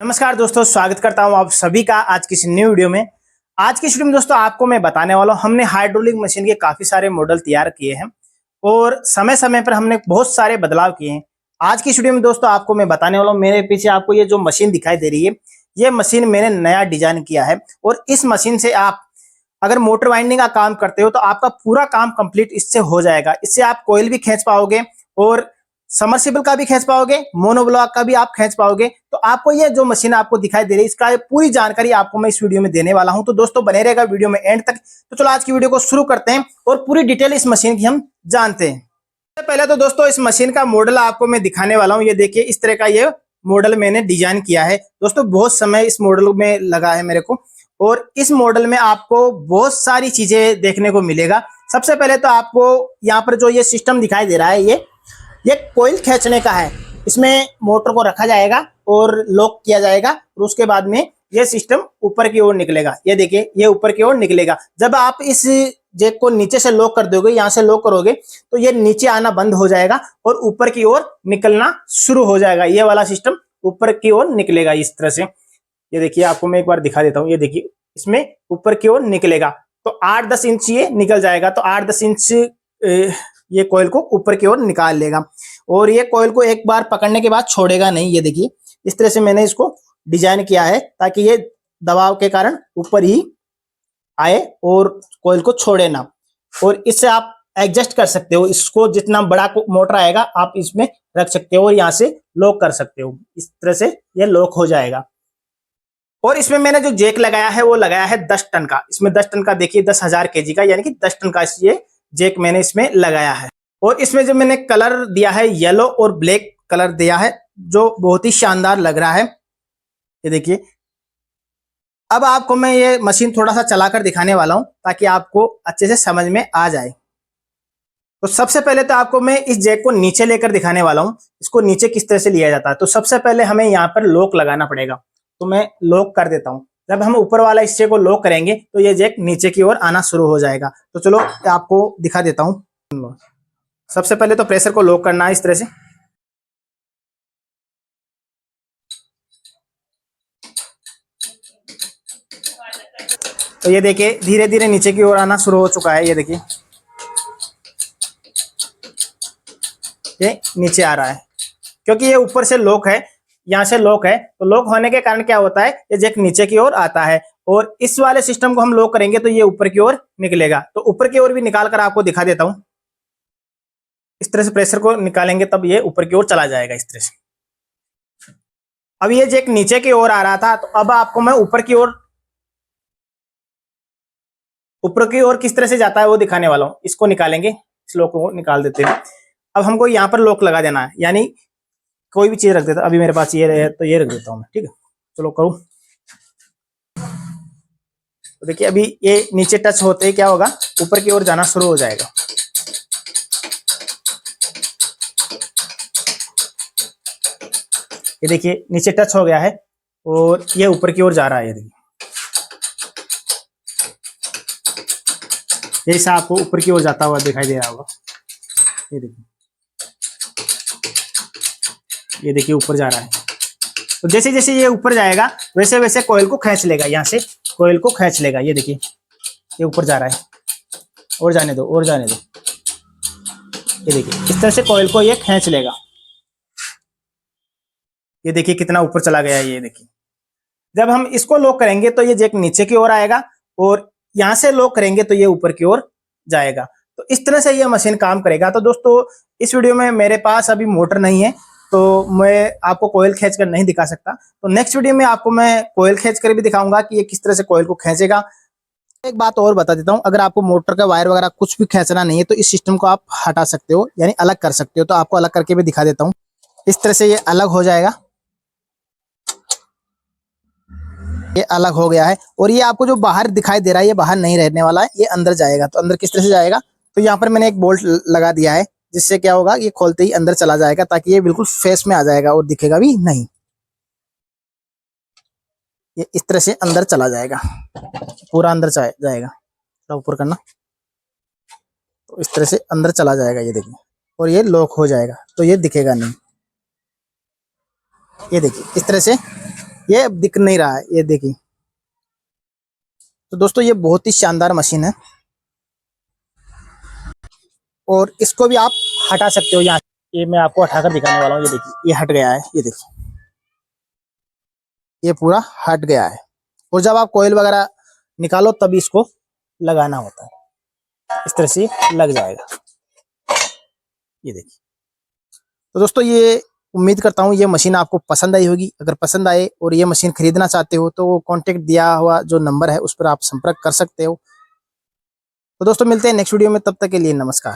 नमस्कार दोस्तों, स्वागत करता हूं आप सभी का आज की इस न्यू वीडियो में। आज की वीडियो में दोस्तों आपको मैं बताने वाला हूं, हमने हाइड्रोलिक मशीन के काफी सारे मॉडल तैयार किए हैं और समय समय पर हमने बहुत सारे बदलाव किए हैं। आज की इस वीडियो में दोस्तों आपको मैं बताने वाला हूं, मेरे पीछे आपको ये जो मशीन दिखाई दे रही है, ये मशीन मैंने नया डिजाइन किया है और इस मशीन से आप अगर मोटर वाइंडिंग का काम करते हो तो आपका पूरा काम कंप्लीट इससे हो जाएगा। इससे आप कोयल भी खींच पाओगे और समरसिबल का भी खींच पाओगे, मोनोब्लॉक का भी आप खींच पाओगे। तो आपको ये जो मशीन आपको दिखाई दे रही है, इसका पूरी जानकारी आपको मैं इस वीडियो में देने वाला हूं। तो दोस्तों बने रहेगा वीडियो में एंड तक। तो चलो आज की वीडियो को शुरू करते हैं और पूरी डिटेल इस मशीन की हम जानते हैं। सबसे पहले तो दोस्तों इस मशीन का मॉडल आपको मैं दिखाने वाला हूं। ये देखिए, इस तरह का ये मॉडल मैंने डिजाइन किया है। दोस्तों बहुत समय इस मॉडल में लगा है मेरे को और इस मॉडल में आपको बहुत सारी चीजें देखने को मिलेगा। सबसे पहले तो आपको यहाँ पर जो ये सिस्टम दिखाई दे रहा है, ये कोयल खींचने का है। इसमें मोटर को रखा जाएगा और लॉक किया जाएगा और उसके बाद में ये सिस्टम ऊपर की ओर निकलेगा। ये देखिए, ये ऊपर की ओर निकलेगा। जब आप इस जैक को नीचे से लॉक कर दोगे, यहाँ से लॉक करोगे तो ये नीचे आना बंद हो जाएगा और ऊपर की ओर निकलना शुरू हो जाएगा। ये वाला सिस्टम ऊपर की ओर निकलेगा इस तरह से। ये देखिए, आपको मैं एक बार दिखा देता हूँ। ये देखिए, इसमें ऊपर की ओर निकलेगा तो 8-10 इंच ये निकल जाएगा। तो 8-10 इंच ये कोयल को ऊपर की ओर निकाल लेगा और ये कोयल को एक बार पकड़ने के बाद छोड़ेगा नहीं। ये देखिए, इस तरह से मैंने इसको डिजाइन किया है ताकि ये दबाव के कारण ऊपर ही आए और कोयल को छोड़े ना। और इससे आप एडजस्ट कर सकते हो, इसको जितना बड़ा मोटर आएगा आप इसमें रख सकते हो और यहाँ से लॉक कर सकते हो। इस तरह से ये लॉक हो जाएगा। और इसमें मैंने जो जैक लगाया है वो लगाया है 10 टन का। इसमें 10 टन का देखिए, 10,000 केजी का, यानी कि 10 टन का ये जैक मैंने इसमें लगाया है। और इसमें जो मैंने कलर दिया है, येलो और ब्लैक कलर दिया है, जो बहुत ही शानदार लग रहा है। ये देखिए, अब आपको मैं ये मशीन थोड़ा सा चलाकर दिखाने वाला हूं ताकि आपको अच्छे से समझ में आ जाए। तो सबसे पहले तो आपको मैं इस जैक को नीचे लेकर दिखाने वाला हूं, इसको नीचे किस तरह से लिया जाता है। तो सबसे पहले हमें यहाँ पर लॉक लगाना पड़ेगा। तो मैं लॉक कर देता हूं। जब हम ऊपर वाला हिस्से को लॉक करेंगे तो ये जैक नीचे की ओर आना शुरू हो जाएगा। तो चलो आपको दिखा देता हूं। सबसे पहले तो प्रेशर को लॉक करना है इस तरह से। तो ये देखिए, धीरे धीरे नीचे की ओर आना शुरू हो चुका है। ये देखिए, ये नीचे आ रहा है क्योंकि ये ऊपर से लॉक है, यहाँ से लॉक है। तो लॉक होने के कारण क्या होता है, ये जैक नीचे की ओर आता है और इस वाले सिस्टम को हम लॉक करेंगे तो ये ऊपर की ओर निकलेगा। तो ऊपर की ओर भी निकाल कर आपको दिखा देता हूं। इस तरह से प्रेशर को निकालेंगे तब ये ऊपर की ओर चला जाएगा इस तरह से। अब ये जैक नीचे की ओर आ रहा था, तो अब आपको मैं ऊपर की ओर किस तरह से जाता है वो दिखाने वाला हूं। इसको निकालेंगे, इस लॉक को निकाल देते हैं। अब हमको यहाँ पर लॉक लगा देना है, यानी कोई भी चीज रख देता। अभी मेरे पास ये है तो ये रख देता हूँ मैं, ठीक है। चलो करूँ। तो देखिए, अभी ये नीचे टच होते ही क्या होगा, ऊपर की ओर जाना शुरू हो जाएगा। ये देखिए, नीचे टच हो गया है और ये ऊपर की ओर जा रहा है। ये देखिए, जैसा आपको ऊपर की ओर जाता हुआ दिखाई दे रहा होगा। ये देखिए, ये देखिए ऊपर जा रहा है। तो जैसे जैसे ये ऊपर जाएगा वैसे वैसे कोयल को खींच लेगा, यहाँ से कोयल को खींच लेगा। ये देखिए, ये ऊपर जा रहा है और जाने दो और जाने दो। ये देखिए, इस तरह से कोयल को ये खींच लेगा। ये देखिए कितना ऊपर चला गया है। ये देखिए, जब हम इसको लॉक करेंगे तो ये जैक नीचे की ओर आएगा और यहाँ से लॉक करेंगे तो ये ऊपर की ओर जाएगा। तो इस तरह से ये मशीन काम करेगा। तो दोस्तों इस वीडियो में मेरे पास अभी मोटर नहीं है तो मैं आपको कोयल खींच कर नहीं दिखा सकता। तो नेक्स्ट वीडियो में आपको मैं कोयल खींच कर भी दिखाऊंगा कि ये किस तरह से कोयल को खींचेगा। एक बात और बता देता हूँ, अगर आपको मोटर का वायर वगैरह कुछ भी खींचना नहीं है तो इस सिस्टम को आप हटा सकते हो, यानी अलग कर सकते हो। तो आपको अलग करके भी दिखा देता हूँ। इस तरह से ये अलग हो जाएगा। ये अलग हो गया है और ये आपको जो बाहर दिखाई दे रहा है ये बाहर नहीं रहने वाला है, ये अंदर जाएगा। तो अंदर किस तरह से जाएगा, तो यहाँ पर मैंने एक बोल्ट लगा दिया है जिससे क्या होगा, ये खोलते ही अंदर चला जाएगा ताकि ये बिल्कुल फेस में आ जाएगा और दिखेगा भी नहीं। ये इस तरह से अंदर चला जाएगा, पूरा अंदर जाएगा। थोड़ा ऊपर करना, तो इस तरह से अंदर चला जाएगा। ये देखिए, और ये लॉक हो जाएगा तो ये दिखेगा नहीं। ये देखिए, इस तरह से ये दिख नहीं रहा है, ये देखिए। तो दोस्तों ये बहुत ही शानदार मशीन है और इसको भी आप हटा सकते हो यहाँ। ये मैं आपको हटाकर दिखाने वाला हूँ, ये देखिए ये हट गया है, ये देखिए ये पूरा हट गया है। और जब आप कोयल वगैरह निकालो तभी इसको लगाना होता है, इस तरह से लग जाएगा, ये देखिए। तो दोस्तों ये उम्मीद करता हूँ ये मशीन आपको पसंद आई होगी। अगर पसंद आए और ये मशीन खरीदना चाहते हो तो वो कॉन्टेक्ट दिया हुआ जो नंबर है उस पर आप संपर्क कर सकते हो। तो दोस्तों मिलते हैं नेक्स्ट वीडियो में, तब तक के लिए नमस्कार।